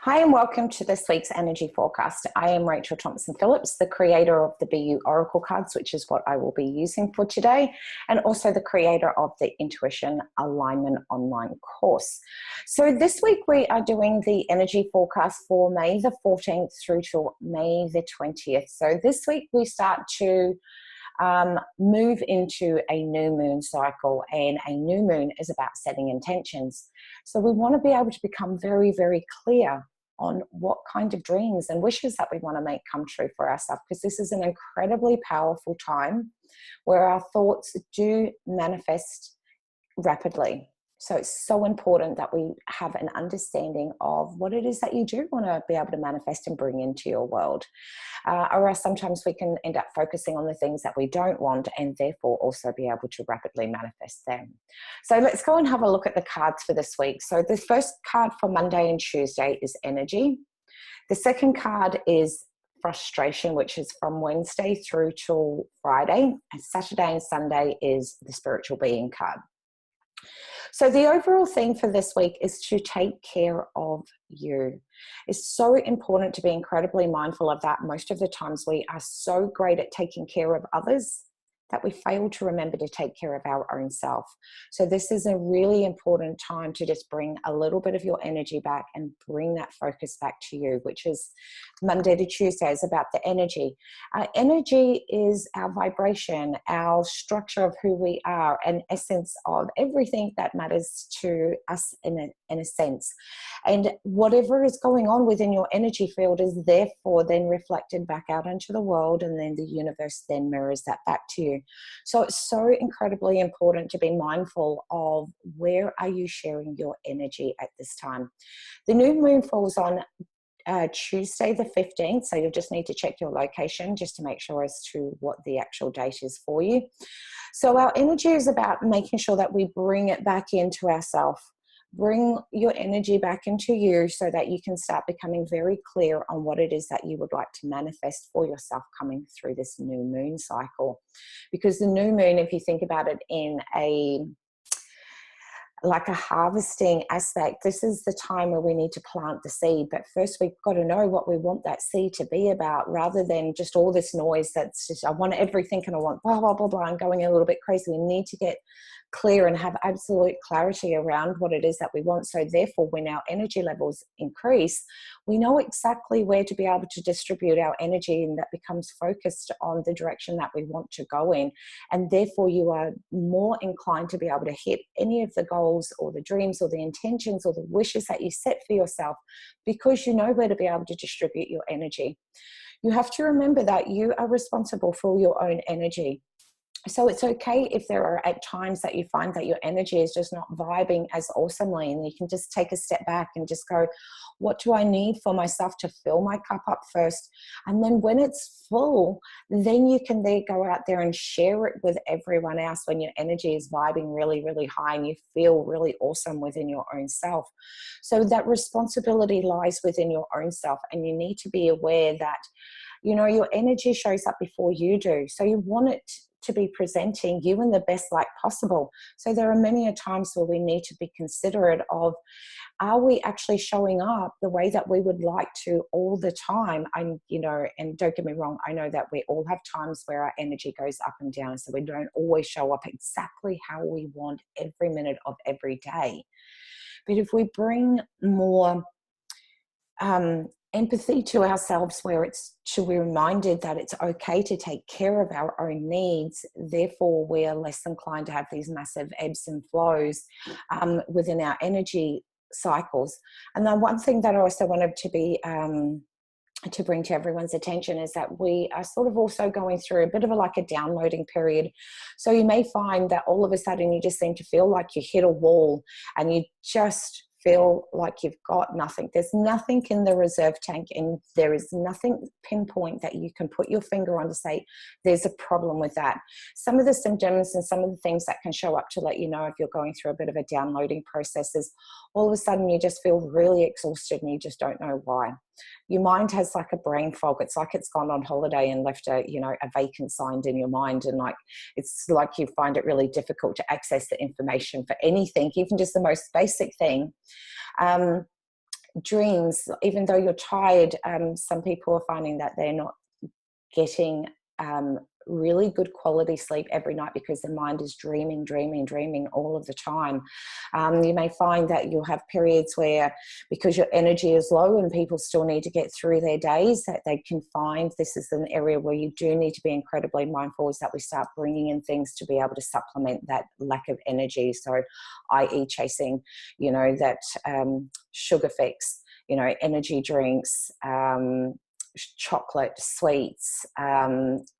Hi, and welcome to this week's energy forecast. I am Rachael Thompson-Phillips, the creator of the BU Oracle cards, which is what I will be using for today, and also the creator of the Intuition Alignment online course. So this week we are doing the energy forecast for May the 14th through to May the 20th. So this week we start to move into a new moon cycle, and a new moon is about setting intentions. So we want to be able to become very, very clear on what kind of dreams and wishes that we want to make come true for ourselves, because this is an incredibly powerful time where our thoughts do manifest rapidly. So it's so important that we have an understanding of what it is that you do want to be able to manifest and bring into your world. Or else sometimes we can end up focusing on the things that we don't want and therefore also be able to rapidly manifest them. So let's go and have a look at the cards for this week. So the first card for Monday and Tuesday is energy. The second card is frustration, which is from Wednesday through till Friday. And Saturday and Sunday is the spiritual being card. So the overall theme for this week is to take care of you. It's so important to be incredibly mindful of that. Most of the times we are so great at taking care of others that we fail to remember to take care of our own self. So this is a really important time to just bring a little bit of your energy back and bring that focus back to you, which is Monday to Tuesday is about the energy. Energy is our vibration, our structure of who we are, an essence of everything that matters to us in a sense. And whatever is going on within your energy field is therefore then reflected back out into the world, and then the universe then mirrors that back to you. So it's so incredibly important to be mindful of where are you sharing your energy at this time. The new moon falls on Tuesday the 15th, so you'll just need to check your location just to make sure as to what the actual date is for you. So our energy is about making sure that we bring it back into ourselves. Bring your energy back into you so that you can start becoming very clear on what it is that you would like to manifest for yourself coming through this new moon cycle. Because the new moon, if you think about it in like a harvesting aspect, this is the time where we need to plant the seed. But first we've got to know what we want that seed to be about, rather than just all this noise that's just, I want everything and I want blah, blah, blah, blah, and going a little bit crazy. We need to get clear and have absolute clarity around what it is that we want. So therefore, when our energy levels increase, we know exactly where to be able to distribute our energy, and that becomes focused on the direction that we want to go in. And therefore, you are more inclined to be able to hit any of the goals or the dreams or the intentions or the wishes that you set for yourself, because you know where to be able to distribute your energy. You have to remember that you are responsible for your own energy. So it's okay if there are at times that you find that your energy is just not vibing as awesomely, and you can just take a step back and just go, what do I need for myself to fill my cup up first? And then when it's full, then you can then go out there and share it with everyone else when your energy is vibing really, really high and you feel really awesome within your own self. So that responsibility lies within your own self, and you need to be aware that, you know, your energy shows up before you do. So you want it to be presenting you in the best light possible. So there are many a times where we need to be considerate of, are we actually showing up the way that we would like to all the time? And, you know, and don't get me wrong, I know that we all have times where our energy goes up and down. So we don't always show up exactly how we want every minute of every day. But if we bring more empathy to ourselves, where it's to be reminded that it's okay to take care of our own needs, therefore we are less inclined to have these massive ebbs and flows within our energy cycles. And then one thing that I also wanted to be to bring to everyone's attention is that we are sort of also going through a bit of a downloading period. So you may find that all of a sudden you just seem to feel like you hit a wall, and you just feel like you've got nothing. There's nothing in the reserve tank, and there is nothing pinpoint that you can put your finger on to say there's a problem with that. Some of the symptoms and some of the things that can show up to let you know if you're going through a bit of a downloading process is all of a sudden you just feel really exhausted and you just don't know why. your mind has like a brain fog. It's like it's gone on holiday and left a, you know, a vacant sign in your mind. And like, it's like you find it really difficult to access the information for anything, even just the most basic thing. Dreams, even though you're tired, some people are finding that they're not getting really good quality sleep every night because the mind is dreaming all of the time. You may find that you'll have periods where, because your energy is low and people still need to get through their days, that they can find this is an area where you do need to be incredibly mindful, is that we start bringing in things to be able to supplement that lack of energy. So, i.e. chasing, you know, that sugar fix, you know, energy drinks, chocolate, sweets,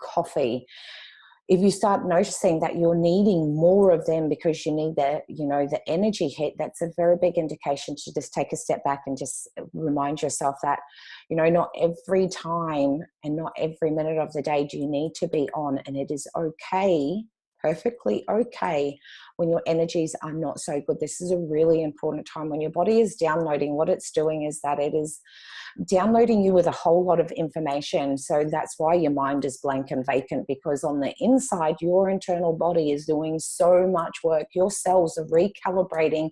coffee. If you start noticing that you're needing more of them because you need the, you know, the energy hit, that's a very big indication to just take a step back and just remind yourself that, you know, not every time and not every minute of the day do you need to be on, and it is okay, perfectly okay, when your energies are not so good. This is a really important time when your body is downloading. What it's doing is that it is downloading you with a whole lot of information. So that's why your mind is blank and vacant, because on the inside, your internal body is doing so much work. Your cells are recalibrating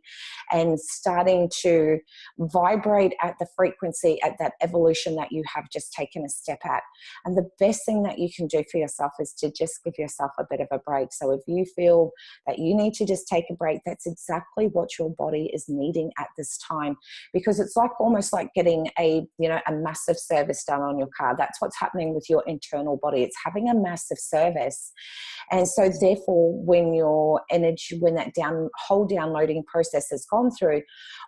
and starting to vibrate at the frequency, at that evolution that you have just taken a step at. And the best thing that you can do for yourself is to just give yourself a bit of a break. So if you feel that you need to just take a break, that's exactly what your body is needing at this time, because it's like almost like getting a, you know, a massive service done on your car. That's what's happening with your internal body. It's having a massive service. And so therefore, when your energy, when that whole downloading process has gone through,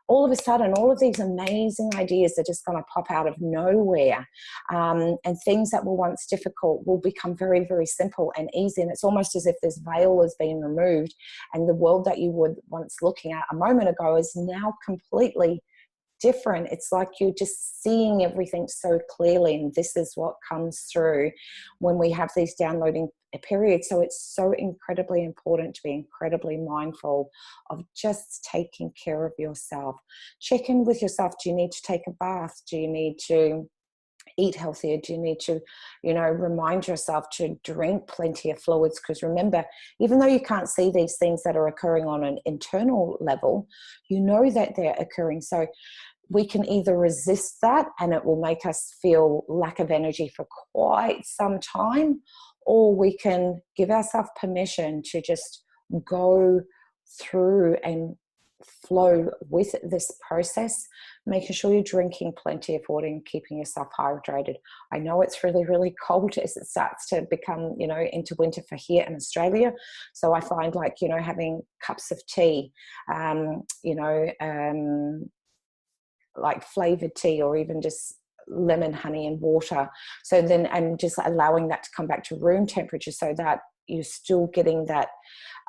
all of a sudden, all of these amazing ideas are just going to pop out of nowhere. And things that were once difficult will become very, very simple and easy. And it's almost as if this veil has been removed, and the world that you were once looking at a moment ago is now completely different. It's like you're just seeing everything so clearly. And this is what comes through when we have these downloading periods. So it's so incredibly important to be incredibly mindful of just taking care of yourself. Check in with yourself. Do you need to take a bath? Do you need to eat healthier? Do you need to, you know, remind yourself to drink plenty of fluids? Because remember, even though you can't see these things that are occurring on an internal level, you know that they're occurring. So we can either resist that and it will make us feel lack of energy for quite some time, or we can give ourselves permission to just go through and flow with this process, making sure you're drinking plenty of water and keeping yourself hydrated. I know it's really, really cold as it starts to become, you know, into winter for here in Australia. So I find, like, you know, having cups of tea, like flavored tea, or even just lemon, honey and water. So then, and just allowing that to come back to room temperature so that you're still getting that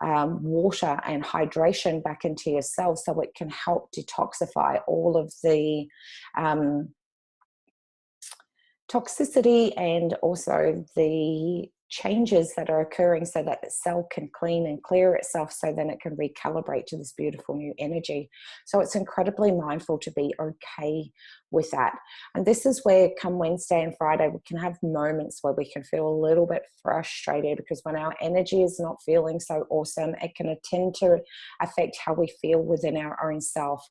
water and hydration back into your cells, so it can help detoxify all of the toxicity and also the changes that are occurring, so that the cell can clean and clear itself, so then it can recalibrate to this beautiful new energy. So it's incredibly mindful to be okay with that. And this is where, come Wednesday and Friday, we can have moments where we can feel a little bit frustrated, because when our energy is not feeling so awesome, it can tend to affect how we feel within our own self.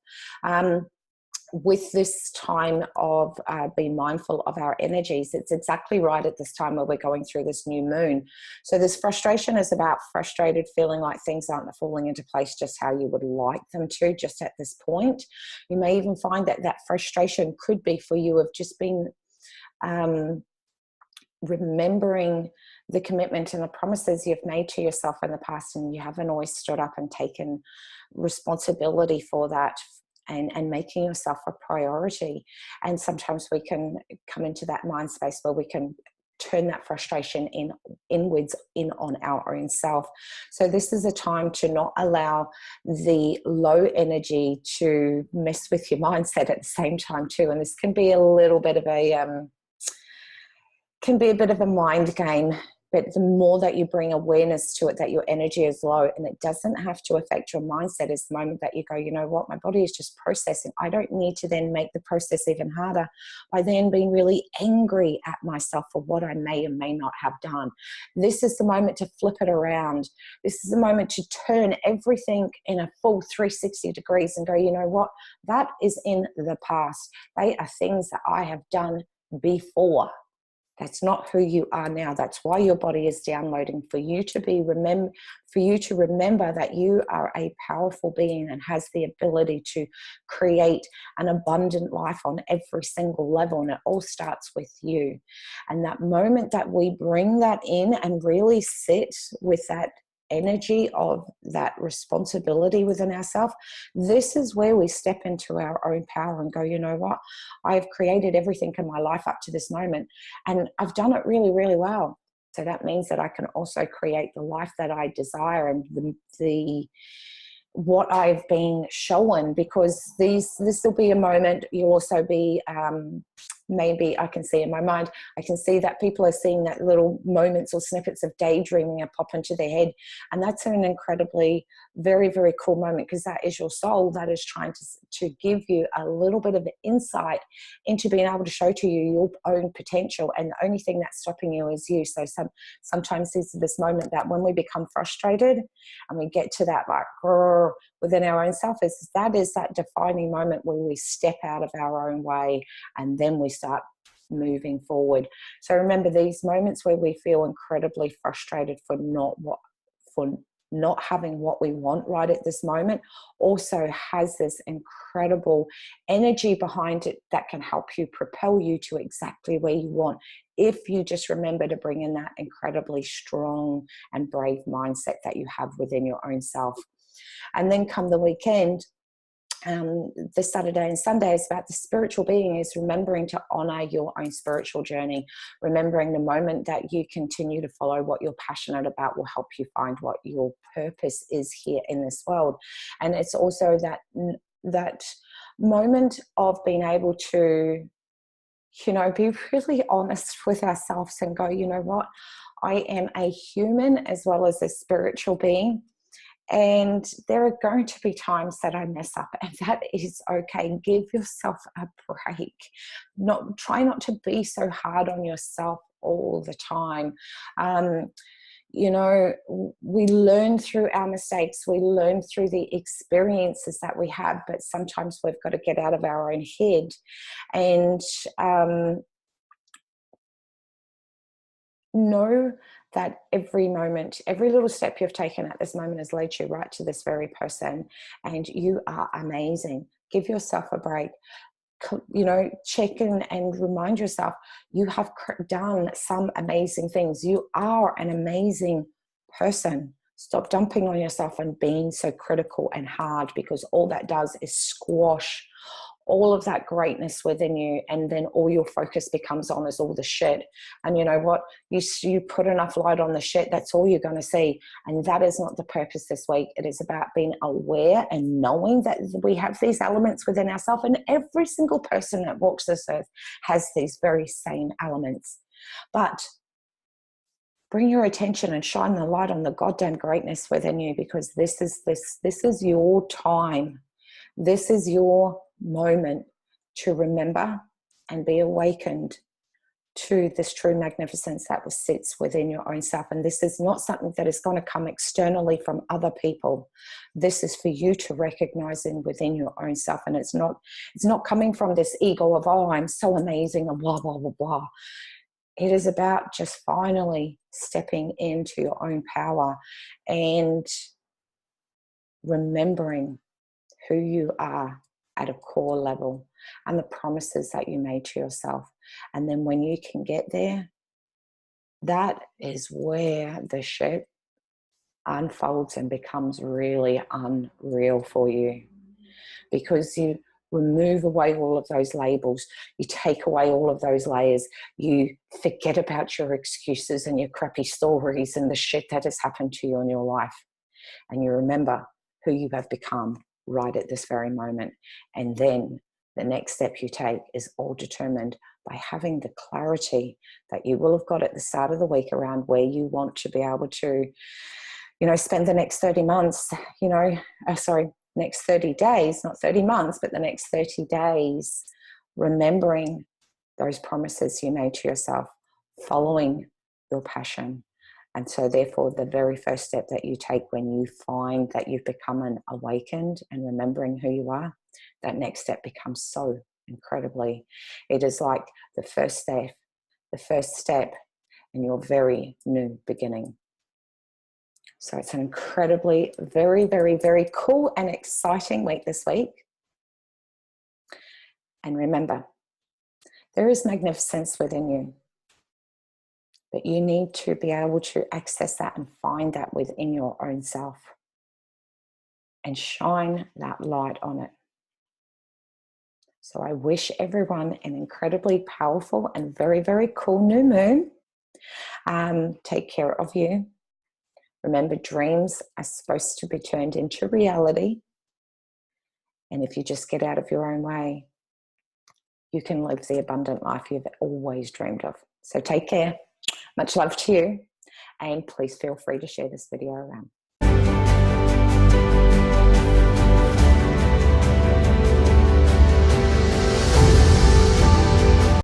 With this time of being mindful of our energies, it's exactly right at this time where we're going through this new moon. So this frustration is about frustrated, feeling like things aren't falling into place just how you would like them to, just at this point. You may even find that that frustration could be for you of just being remembering the commitment and the promises you've made to yourself in the past, and you haven't always stood up and taken responsibility for that, and making yourself a priority. And sometimes we can come into that mind space where we can turn that frustration inwards on our own self. So this is a time to not allow the low energy to mess with your mindset at the same time too. And this can be a little bit of a mind game, But the more that you bring awareness to it, that your energy is low, and it doesn't have to affect your mindset, is the moment that you go, you know what, my body is just processing. I don't need to then make the process even harder by then being really angry at myself for what I may or may not have done. This is the moment to flip it around. This is the moment to turn everything in a full 360 degrees and go, you know what, that is in the past. They are things that I have done before. That's not who you are now. That's why your body is downloading, for you to remember that you are a powerful being and has the ability to create an abundant life on every single level. And it all starts with you. And that moment that we bring that in and really sit with that energy of that responsibility within ourselves, this is where we step into our own power and go, you know what, I've created everything in my life up to this moment, and I've done it really, really well. So that means that I can also create the life that I desire, and the what I've been shown, because this will be a moment. You'll also be maybe, I can see in my mind, I can see that people are seeing that little moments or snippets of daydreaming are pop into their head. And that's an incredibly, very, very cool moment, because that is your soul that is trying to give you a little bit of insight into being able to show to you your own potential. And the only thing that's stopping you is you. So sometimes there's this moment that when we become frustrated and we get to that like within our own self, that is that defining moment where we step out of our own way, and then we start moving forward. So remember, these moments where we feel incredibly frustrated for not having what we want right at this moment also has this incredible energy behind it that can help you propel you to exactly where you want, if you just remember to bring in that incredibly strong and brave mindset that you have within your own self. And then come the weekend, this Saturday and Sunday is about the spiritual being, is remembering to honor your own spiritual journey, remembering the moment that you continue to follow what you're passionate about will help you find what your purpose is here in this world. And it's also that moment of being able to, you know, be really honest with ourselves and go, you know what, I am a human as well as a spiritual being. And there are going to be times that I mess up, and that is okay. Give yourself a break. Try not to be so hard on yourself all the time. You know, we learn through our mistakes. We learn through the experiences that we have, but sometimes we've got to get out of our own head and know that every moment, every little step you've taken at this moment has led you right to this very person, and you are amazing. Give yourself a break. You know, check in and remind yourself you have done some amazing things. You are an amazing person. Stop dumping on yourself and being so critical and hard, because all that does is squash all of that greatness within you, and then all your focus becomes on is all the shit. And you know what, you put enough light on the shit, that's all you're going to see. And that is not the purpose this week. It is about being aware and knowing that we have these elements within ourselves, and every single person that walks this earth has these very same elements. But bring your attention and shine the light on the goddamn greatness within you, because this is your time. This is your moment to remember and be awakened to this true magnificence that sits within your own self. And this is not something that is going to come externally from other people. This is for you to recognize within your own self. And it's not coming from this ego of, oh, I'm so amazing and blah, blah, blah, blah. It is about just finally stepping into your own power and remembering who you are at a core level and the promises that you made to yourself. And then when you can get there, that is where the shit unfolds and becomes really unreal for you, because you remove away all of those labels, you take away all of those layers, you forget about your excuses and your crappy stories and the shit that has happened to you in your life, and you remember who you have become right at this very moment. And then the next step you take is all determined by having the clarity that you will have got at the start of the week around where you want to be able to, spend the next 30 months, next 30 days, not 30 months, but the next 30 days, remembering those promises you made to yourself, following your passion. And so therefore, the very first step that you take when you find that you've become an awakened and remembering who you are, that next step becomes so incredibly, it is like the first step in your very new beginning. So it's an incredibly, very, very, very cool and exciting week this week. And remember, there is magnificence within you, but you need to be able to access that and find that within your own self and shine that light on it. So I wish everyone an incredibly powerful and very, very cool new moon. Take care of you. Remember, dreams are supposed to be turned into reality. And if you just get out of your own way, you can live the abundant life you've always dreamed of. So take care. Much love to you. And please feel free to share this video around.